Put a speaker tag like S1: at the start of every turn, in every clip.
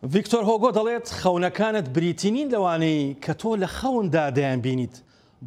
S1: ڤیکتۆر هۆگۆ دەڵێت خەونەکانت بریتینین لەوانەی کە تۆ لە خەوندا دەیانبینیت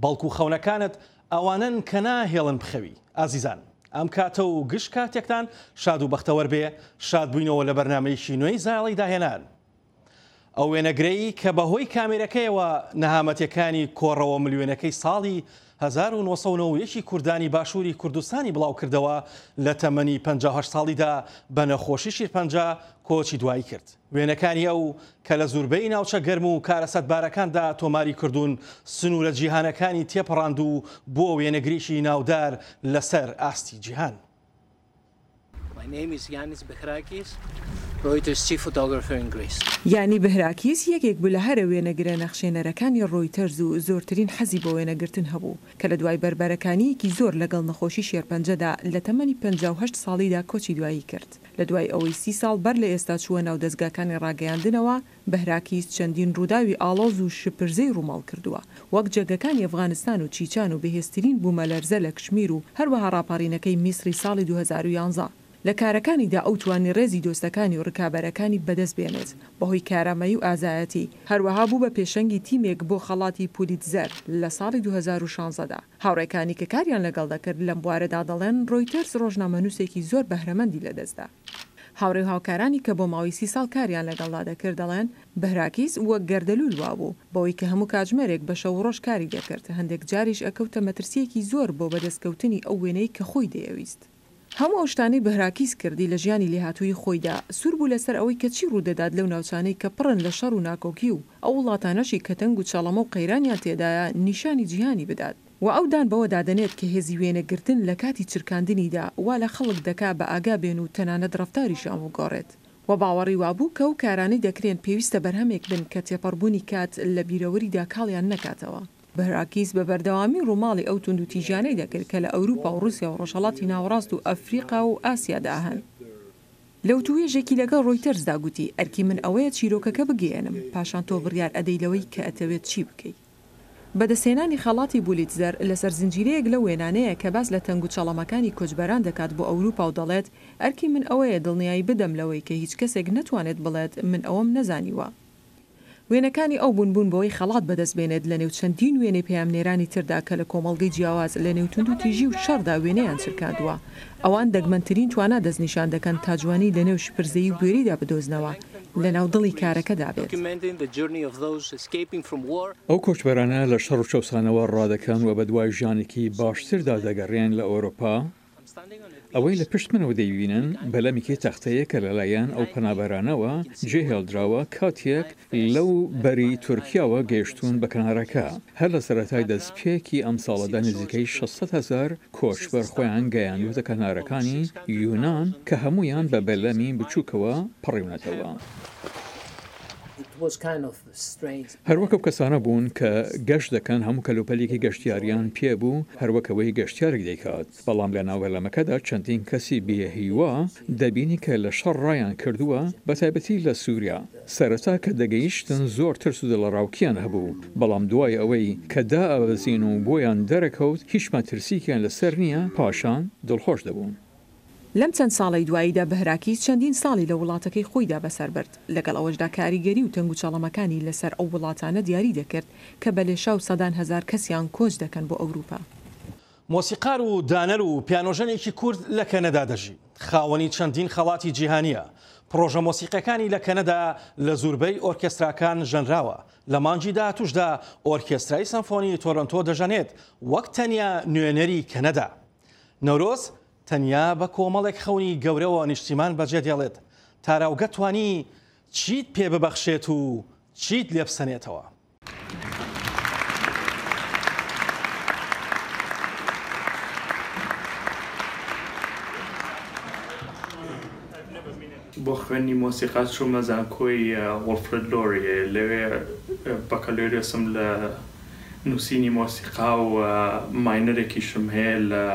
S1: بەڵکو خەونەکانت ئەوانن کە ناهێڵن بخەوی. ئازیزان، ئەم کاتە و گشت کاتێکتان شاد و بەختەوەر بێ، شاد بووینەوە لە بەرنامەیەکی نوێی زاڵی داهێنان. ئەو وێنەگرەی کە بەهۆی کامێرەکەیەوە نەهامەتیەکانی کۆڕەوە ملیۆنەکەی ساڵی 1990 کوردانی باشووری کوردستانی بڵاو کردەوە لە تەمەنی 58 ساڵیدا بە نەخۆشی شیرپەنجە کۆچی دوایی کرد. وێنەکانی ئەو کە لە زۆربەی ناوچە گەرم و کارەسەتبارەکاندا تۆماری کردوون سنوورە جیهانەکانی تێپەڕاند و بۆ وێنەگریشی ناودار لەسەر ئاستی جیهان.
S2: یانی بهراکیس یەکێک بوو لە هەرە وێنەگرە نەخشێنەرەکانی ڕۆیتەرز و زۆرترین حەزی بۆ وێنەگرتن هەبوو کە لە دوای بربەرەکانیەکی زۆر لەگەڵ نەخۆشی شێرپەنجەدا لە تەمەنی 58 ساڵیدا کۆچی دوایی کرد. لە دوای ئەوەی 30 ساڵ بەر لە ئێستا چووە ناو دەستگاکانی ڕاگەیاندنەوە، بەهراکیس چەندین ڕووداوی ئاڵۆز و شپرزەی ڕووماڵ کردووە، وەک جەگەکانی ئەفغانستان و چیچان و بەهێزترین بوومەلەرزە لە کشمیر و هەروەها ڕاپەڕینەکەی میسری ساڵی 2011. لە کارەکانیدا ئەو توانی ڕێزی دۆستەکانی و ڕکابەرەکانی بەدەست بێنێت بەهۆی کارامەیی و ئازایەتی. هەروەها بوو بە پێشەنگی تیمێک بۆ خەڵاتی پولیتزەر لە ساڵی 2016دا. هاوڕێکانی کە کاریان لەگەڵ دەکرد لەم بوارەدا دەڵێن ڕۆیتەرز ڕۆژنامەنووسێکی زۆر بەهرەمەندی لەدەستدا. هاوڕێ و هاوکارانی کە بۆ ماوەی 30 ساڵ کاریان لەگەڵدا دەکرد دەڵێن بەهراکیس وەک گەردەلوول وابوو بەوەی کە هەموو کاتژمێرێک بە شەو ڕۆژ کاری دەکرد. هەندێک جاریش ئەکەوتە مەترسیەکی زۆر بۆ بەدەستکەوتنی ئەو وێنەی کە خۆی دەیەویست. هەموو ئەو شتانەی بەهراکیس کردی لە ژیانی لێهاتووی خۆیدا سوور بوو لەسەر ئەوەی کە چی ڕوودەدات لەو ناوچانەی کە پڕن لە شەڕ و ناکۆکی و ئەو وڵاتانەشی کە تەنگ و چەڵەمە و قەیرانیان تێدایە نیشانی جیهانی بدات. و ئەو دان بەوە دادەنێت کە هێزی وێنەگرتن لە کاتی چرکاندنیدا وا لە خەڵک دەکا بە ئاگا بێن و تەنانەت ڕەفتاریشان وگۆڕێت. و باوەڕی وابوو کە ئەو کارانەی دەکرێن پێویستە بەرهەمێک بن کە تێپەڕبوونی کات لە بیرەوەریدا کاڵیان نەکاتەوە. بەهراکیس بە بەردەوامی ڕووماڵی ئەو تونند و تیژانەی دەکرد کە لە ئەوروپا و رووسیا و ڕۆژهەڵاتی ناوەڕاست و ئەفریقا و ئاسیادا هەن. لەو توێژێکی لەگەڵ ڕۆیتەرزدا گوتی ئەرکی من ئەوەیە چیرۆکەکە بگەێنم پاشان تۆ بڕیار ئەدەی لەوەی کە ئەتەوێت چی بکەیت. بەدەستهێنانی خەڵاتی بولیتزەر لەسەر زنجیرەیەک لە وێنانەیە کە باس لە تەنگ و چەڵەمەکانی کۆچبەران دەکات بۆ ئەوروپا و دەڵێت ئەرکی من ئەوەیە دڵنیایی بدەم لەوەی کە هیچ کەسێک نەتوانێت بڵێت من ئەوەم نەزانیوە. وێنەکانی ئەو بوون بۆی خەڵات بەدەست بێنێت لە نێو چەندین وێنەی پەیامنێرانی تردا کە لە کۆمەڵگەی جیاواز لە نێو تونند و تیژی و شەڕدا وێنەیان چرکاندووە. ئەوان دەگمەنترین توانا دەستنیشان دەکەن تا جوانی لە نێو شپرزەیی و گوێریدا بدۆزنەوە لە ناو دڵی کارەکەدا بێت.
S3: ئەو کۆچبەرانە لە شەڕ و چەوسانەوە ڕادەکەن و بە دوای ژیانێکی باشتردا دەگەڕێن لە ئەوروپا. ئەوەی لە پشت منەوە دەیبینن بەلەمێکی تەختەیە کە لەلایەن ئەو پەنابەرانەوە جێهێڵدراوە کاتێک لەو بەری تورکیاوە گەیشتون بە کەنارەکە. هەر لە سەرەتای دەستپێکی ئەم ساڵەدا نزیکەی 600,000 کۆچبەر خۆیان گەیاندوتە کەنارەکانی یونان کە هەمویان بە بەلەمی بچووکەوە پەڕیونەتەوە. هەروەکو کەسانە بوون کە گەشت دەکەن هەموو کەلوپەلێکی گەشتیاریان پێبوو هەروەکەوەی گەشتیارێک دەیکات. بەڵام لە ناوەلەمەکەدا چەندین کەسی بێهیوا دەبینی کە لە شەڕ ڕایان کردووە بە تایبەتی لە سووریا. سەرەتا کە دەگەیشتن زۆر ترس و دڵڕاوکیان هەبوو، بەڵام دوای ئەوەی کە دائەوەزین و بۆیان دەرەکەوت هیچ مەترسییان لەسەر نییە پاشان دڵخۆش دەبوون.
S2: لەم چەند ساڵی دواییدا بەهراکیس چەندین ساڵی لە وڵاتەکەی خۆیدا بەسەر برد. لەگەڵ ئەوەشدا کاریگەری و تەنگ و چەڵەمەکانی لەسەر ئەو وڵاتانە دیاری دەکرد کە بە لێشاو سەدان هەزار کەسیان کۆچ دەکەن بۆ ئەوروپا.
S1: مۆسیقار و دانەر و پیانۆژەنێکی کورد لە کەنەدا دەژی. خاوەنی چەندین خەڵاتی جیهانیە. پرۆژە مۆسیقەکانی لە کەنەدا لە زۆربەی ئۆرکێستراکان ژەنراوە. لە مانجی داهاتووشدا ئۆرکێسترای سەمفۆنی تۆرۆنتۆ دەژەنێت وەک تەنیا نوێنەری کەنەدا. نەورۆز تەنیا بە کۆمەڵێک خەونی گەورەوە نیشتیمان بەجێ دێڵێت تاراوگە توانی چیت پێ ببەخشێت و چیت لێبسەنێتەوە.
S4: بۆ خوێندنی مۆسیقات چوومە زانکۆی وڵفرد لۆریە. لەوێ بەکەلۆریۆسم لە نووسینی مۆسیقا و ماینەرێکیشم هەیە لە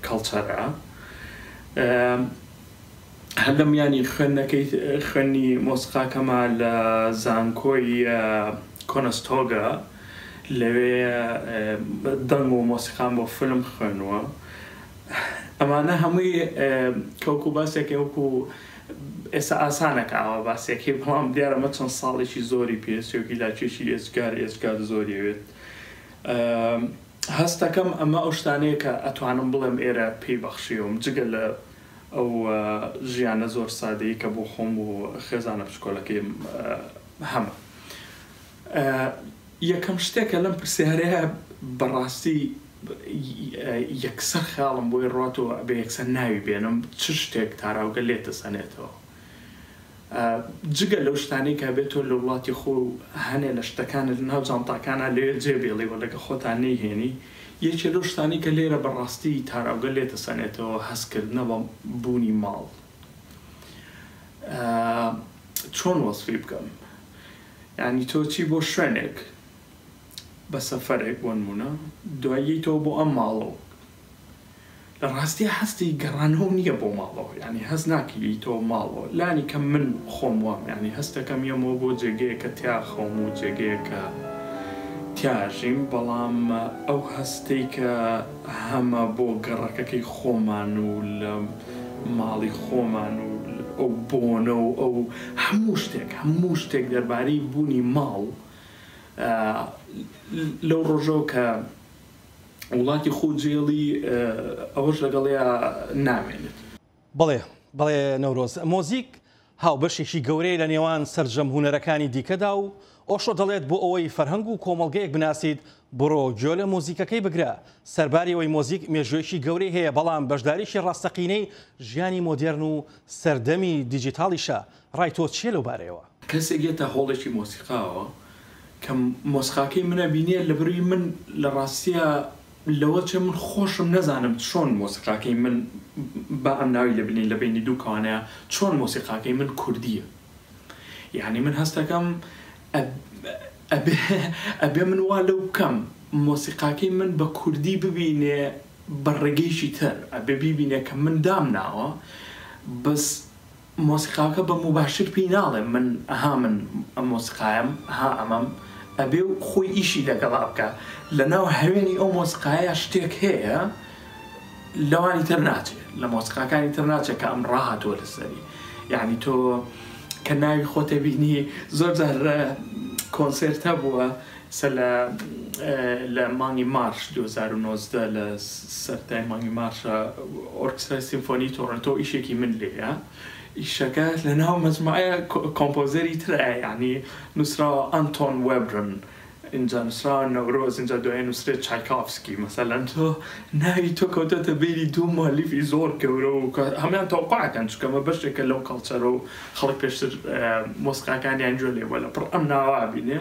S4: کەڵچەرە. هەردەم ینی خوێندنی مۆسیقاکەمە لە زانکۆی کۆنەستۆگە. لەوێ دەنگ و مۆسیقام بۆ فیلم خوێنووە. ئەمانە هەمووی کەوکو باسێکی وەکو ئێستا ئاسانەکە ئەوە باسێکی بەڵام دیارەمە چەند ساڵێکی زۆری پێچێکی لاکێشی ئێسکار زۆریەوێت هەستەکەم ئەمە ئەو شتانەیە کە ئەتوانم بڵێم ئێرە پێی بەخشیوم جگە لە ئەو ژیانە زۆر سادەیی کە بۆ خۆم و خێزانە پشکۆلەکەی هەمە یەکەم شتێکە لەم پرسیارەیە بەڕاستی یەکسەر خیاڵم بۆی ڕاتەوە بە یەکسەر ناوی بێنم چ شتێک تاراوگە لێتە سەنێتەوە جگە لەو شتانەی کە بێتەوە لە وڵاتی خۆ هەنێ لە شتەکانت ناو جانتاکانە لێ جێبێڵی وە لەگە خۆتان نەیهێنی یەکێ لەو شتانی کە لێرە بەڕاستی تاراوگە لێتە سەنێتەوە هەستکردنە بە بوونی ماڵ چۆن وەسفی بکەم یعنی تۆ چی بۆ شوێنێک بە سەفەرێک بۆ نمونە دواییتەوە بۆ ئەم ماڵەوە لە ڕاستی هەستی گەڕانەوە نییە بۆ ماڵەوە یعنی هەست ناکەیتەوە ماڵەوە لانی کەم من خۆم وام یعنی هەستەکەم یەمەوە بۆ جێگەیە کە تیا خۆم و جێگەیە کە تیاژیم بەڵام ئەو هەستەی کە هەمە بۆ گەڕەکەکەی خۆمان و لە ماڵی خۆمان و ئەو بۆنە و ئەو هەموو شتێک دەربارەی بوونی ماڵ لەو ڕۆژەوە کە وڵاتی خۆجێڵی ئەوەش لەگەڵەیە نامێنێت
S1: بەڵێ نەورۆز مۆزیک هاوبەشێکی گەورەی لە نێوان سەرجەم هونەرەکانی دیکەدا و ئۆشۆ دەڵێت بۆ ئەوەی فەرهەنگ و کۆمەڵگەیەک بناسیت بڕۆ گوێ لە مۆزیکەکەی بگرە سەرباری ئەوەی مۆزیک مێژوێکی گەورەی هەیە بەڵام بەشداریشی ڕاستەقینەی ژیانی مۆدێرن و سەردەمی دیجیتاڵیشە ڕای تۆ چیە لەو بارەیەوە
S4: کەسێک گێتە هۆڵێکی مۆسیقاوە کە مۆسیقاکەی منە بینێ لە بڕی من لە ڕاستیە لەوە چێ من خۆشم نەزانم چۆن مۆسیقاکەی من بە ئەم ناوی لە بینی لە بینی دوو کانەیە چۆن مۆسیقاکەی من کوردیە یعنی من هەستەکەم ئەبێ من وا لەو بکەم مۆسیقاکەی من بە کوردی ببینێ بە ڕێگەیشی تر ئەبێ بیبینێ کە من دامناوە بەس مۆسیقاکە بە مباشر پێی ناڵێ من ئەم مۆسیقایم ئەمەم ئەبێ خۆی ئیشی لەگەڵا بکە لەناو هەوێنی ئەو مۆسیقایە شتێک هەیە لەوانی تر ناچێت لە مۆسیقاکانی تر ناچێت کە ئەم ڕاهاتوە لەسەری یعنی تۆ کە ناوی خۆتە بینی زۆر جار کۆنسێرتە بووە لە مانگی مارش 2019 لە سەرتای مانگی مارشە ئۆرکسترای سیمفۆنی تۆرۆنتۆ ئیشێکی من لێیە ئیشەکە لە ناو مەجموعەیە کۆمپۆزەری ترە یعنی نووسراوە ئەنتۆن وێبرن اینجا نووسراوە نەورۆز اینجا دوای نووسرێت چایکۆفسکی مەسەلەن تۆ ناوی تۆ کەوتەتە بینی دوو مؤلیفی زۆر گەورە و هەمان تەوقعەکەن چکەمە بەشێکە لەو کەڵچەرە و خەڵک پێشتر مۆسیقاکانیان جۆ لێوە لە پڕ ئەم ناوا بینێ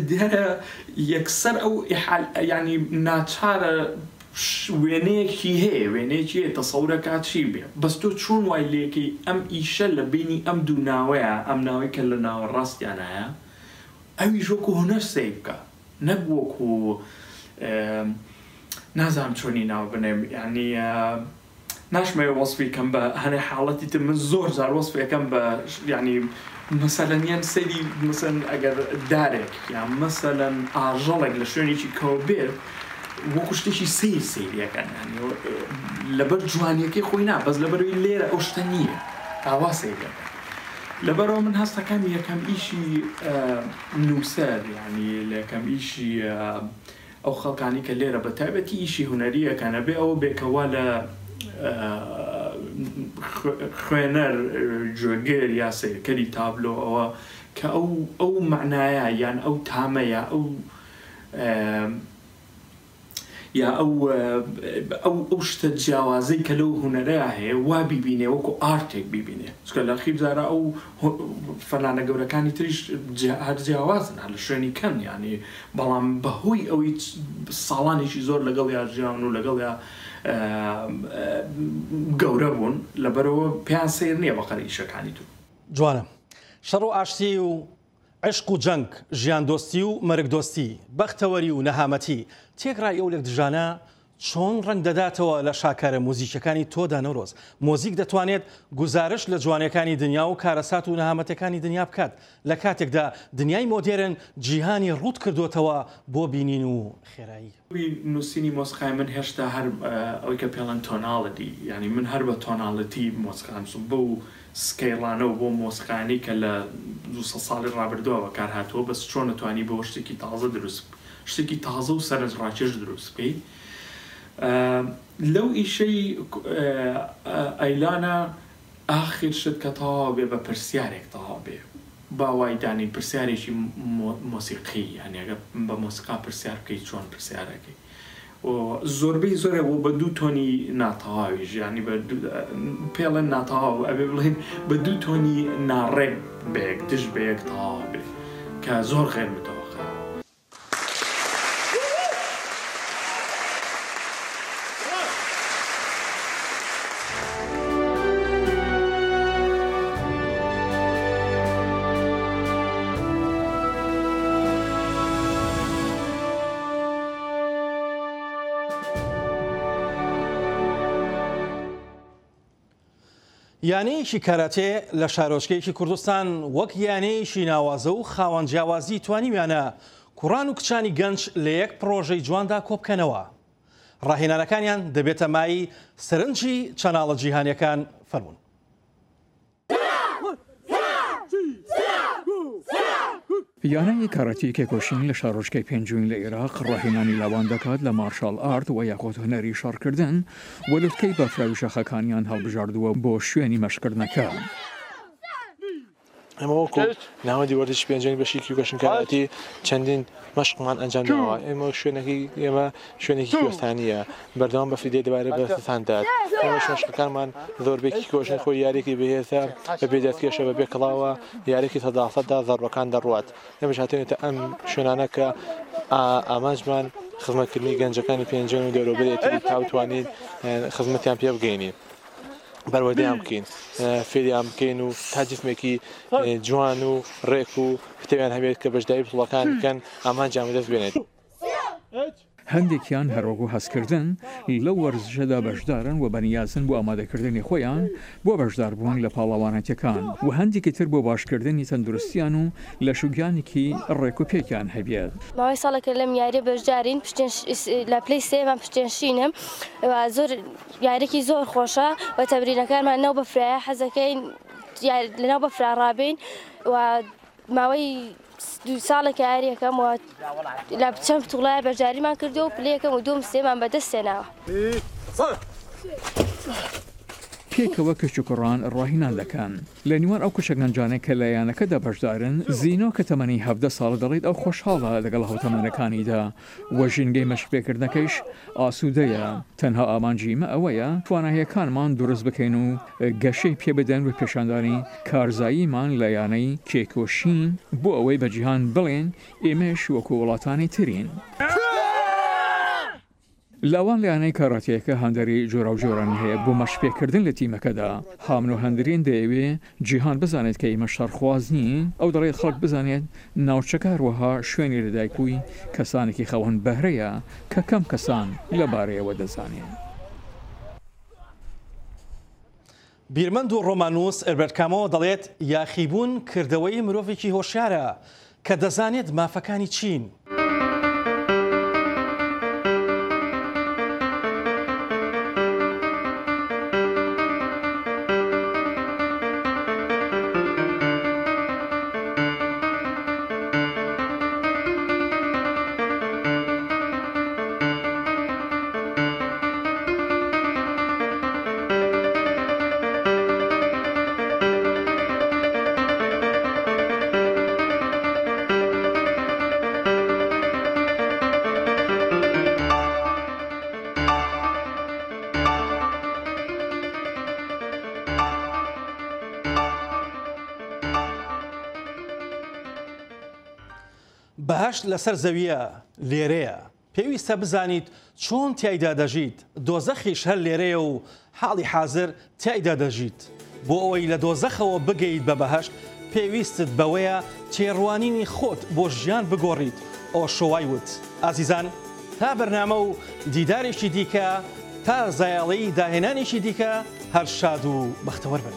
S4: دیارە یەکسەر ئەو ینی ناچارە وێنەیەکی هەیە وێنەیەکی هەیە تەسەورەکە چی بێ بەس تۆ چۆن وای لێکی ئەم ئیشە لە بینی ئەم دوو ناوەیە ئەم ناوەی کە لە ناوە ڕاستیانایە ئەویش وەکو هونەر سەی بکە نەک وەکو نازانم چۆنی ناو بنێم یعنی ناشمەوێ وەسفی کەم بە هەنێ حاڵەتی تر من زۆر جار وەسفەکەم بە ینی مەسەلەن یان سەری مەسەن ئەگەر دارێک یان مەسەلەن ئاژەڵێک لە شوێنێکی کەوە بێت وەکو شتێکی سیریەکەن لەبەر جوانیەکەی خۆی نا بەس لەبەروی لێرە ئەو شتە نییە ئاوا سیگە لەبەرەوە من هەستەکەم یەکەم ئیشی نووسەر ینی لەکەم ئیشی ئەو خەڵکانی کە لێرە بە تایبەتی ئیشی هونەریەکانە بێ ئەوە بێکەوە لە خوێنەر جۆگەر یا سیرکەری تابلۆ ئەوە کە ئەو معنایە یان ئەو تامەیە یا ئەو شتە جیاوازەی کە لەو هونەرەیە هەیە وا بیبینێ وەکو ئارتێک بیبینێ چکە لە خیب جارە ئەو فەلانە گەورەکانی تریش هەر جیاوازن لە شوێنی کەم ینی بەڵام بەهۆی ئەوەی ساڵانێکی زۆر لەگەڵ یا ژیان و لەگەڵ یا گەورە بوون لەبەرەوە پێیان سیر نییە بەقەر ئیشەکانی تو
S1: جوانە شەڕ و ئاشتی و عشق و جەنگ ژیان دۆستی و مەرگ دۆستی بەختەوەری و نەهامەتی تێکڕای ئەو لێک دژانە چۆن ڕنگ دەداتەوە لە شاکارە موزیکەکانی تۆدا نەورۆز. مۆزیک دەتوانێت گزارش لە جوانەکانی دنیا و کارەسات و نەهامەتەکانی دنیا بکات لە کاتێکدا دنیای مۆدێرن جیهانی ڕوود کردوتەوە بۆ بینین و خێرایی.
S4: نووسینی مۆسیقای من هێشتا هەر ئەوەی کە پێڵەن تۆناڵەتی، یعنی من هەر بە تۆناڵەتی مۆسیقام بۆ سکەیڵانە و بۆ مۆسیقانی کە لە 200 ساڵی ڕابردووەوە کار هاتووە، بەس چۆن نتوانی بۆ شتێکی تازە دروست شتێکی تازە و سەرنجڕاکێش دروست بکەی. لەو ئیشەی ئەیلانە ئاخر شت کە تەواو بێ بە پرسیارێک تەواو بێ، باوای دانی پرسیارێکی مۆسیقی، یعنی ئەگە بە مۆسیقا پرسیار بکەیت چۆن پرسیارەکەی. زۆربەی زۆرە بۆ بە دوو تۆنی ناتەواویش، ینی پێڵێن ناتەواو ئەبێ بڵێن بە دوو تۆنی ناڕێک بەیەک دژ بەیەک تەواو بێ کە زۆر غێر متەوەقع.
S1: یانەیەکی کاراتێ لە شارۆچکەیەکی کوردستان وەک یانەیەکی ناوازە و خاوەن جیاوازی توانیویانە کوڕان و کچانی گەنج لە یەک پرۆژەی جواندا کۆبکەنەوە. ڕاهێنانەکانیان دەبێتە مای سەرنجی چەناڵە جیهانیەکان فەرموون.
S3: یانەی کاراتی کێکۆشین لە شارۆچکەی پێنجوین لە عێراق ڕاهێنانی لاوان دەکات لە مارشال ئارت و یاخۆت هونەری شارکردن و لوتکەی بەفراوی شەخەکانیان هەڵبژاردووە بۆ شوێنی مەشقکردنەکە.
S5: ئەمە وەکو ناوەندی وەردەشی پێنجەنگ بەشی کێکۆشین کاراتی چەندین مەشقمان ئەنجامداوە. ئێمە شوێنێکی کوێستانیە، بەردەوام بە فیدێ دەبارە بەستاندات. ئێمەش مەشقەکانمان زۆربەی کێکۆشین خۆی یارێکی بەهێزە بە بێدەستکێشە بە بێ کڵاوە یارێکی سەداسەدا زەڕەکان دەڕوات. ئێمەش هاتوێتە ئەم شوێنانە کە ئامانجمان خزمەتکردنی گەنجەکانی پێنجەنگ و دەوروبەرێتی تاوتوانین خزمەتیان پێ بگەینین. بەروەردەیان بکەین، فێریان بکەین و تا جسمێکی جوان و ڕێک و پتەویان هەبێت کە بەشداری پڵەکان بکەن ئامانجیان بەدەست بێنێت.
S3: هەندێکیان هەروەکو هەستکردن لەو وەرزشەدا بەشدارن و بەنیازن بۆ ئامادەکردنی خۆیان بۆ بەشداربوون لە پاڵەوانەتەکان و هەندێکی تر بۆ باشکردنی تەندروستیان و لە شوگیانێکی ڕێک و پێکیان هەبێت.
S6: ماوەی ساڵێکە لەم یاریە بەشدارین لە پلەی سێمان پشتێنشینم زۆر یاریێکی زۆر خۆشە و تەمرینەکانمان نەو بەفرایە حەزەکەین لەناو بەفرا ڕابین و ماوەی 2 ساڵێک یاریەکەم و لە چەند توڵای بەشداریمان کردو و پلەیەکەم و دوم سێمان بەدەستێناوە.
S3: پێکەوە کەچ و کوڕان ڕاهێنان دەکەن لە نیوان ئەو کچەگەنجانە کە لە یانەکەدا بەشدارن. زینۆ کە تەمەنی 17 ساڵ دەڵێت ئەو خۆشحاڵە لەگەڵ هاوتەمەنەکانیدا و ژینگەی مەشقپێکردنەکەیش ئاسوودەیە. تەنها ئامانجیمە ئەوەیە تواناییەکانمان دروست بکەین و گەشەی پێ بدەن و پێشاندانی کارزاییمان لە یانەی کێکۆشین بۆ ئەوەی بە جیهان بڵێن ئێمەش وەکو وڵاتانی ترین. لاوان لە یانەی کاراتیەکە هەندێری جۆرا و جۆرانی هەیە بۆ مەشقپێکردن لە تیمەکەدا. هامن و هەندرین دەیەوێ جیهان بزانێت کە ئێمە شەڕخواز نین، ئەو دەڵێت خەڵک بزانێت ناوچەکە هەروەها شوێنی لەدایکبووی کەسانێکی خەون بەهرەیە کە کەم کەسان لەبارەیەوە دەزانێن.
S1: بیرمەند و ڕۆمانوس ئەلبەرت کامۆ دەڵێت یاخیبوون کردەوەی مرۆڤێکی هۆشیارە کە دەزانێت مافەکانی چین. بەهەشت لەسەر زەویە لێرەیە، پێویستە بزانیت چۆن تیایدا دەژیت. دۆزەخیش هەر لێرەیە و حاڵی حازر تیایدا دەژیت. بۆ ئەوەی لە دۆزەخەوە بگەیت بە بەهەشت پێویستت بەوەیە تێڕوانینی خۆت بۆ ژیان بگۆڕیت. ئەو شۆوای وت. ئازیزان تا بەرنامە و دیدارێکی دیکە تا زایاڵی داهێنانێکی دیکە هەر شاد و بەختەوەر بن.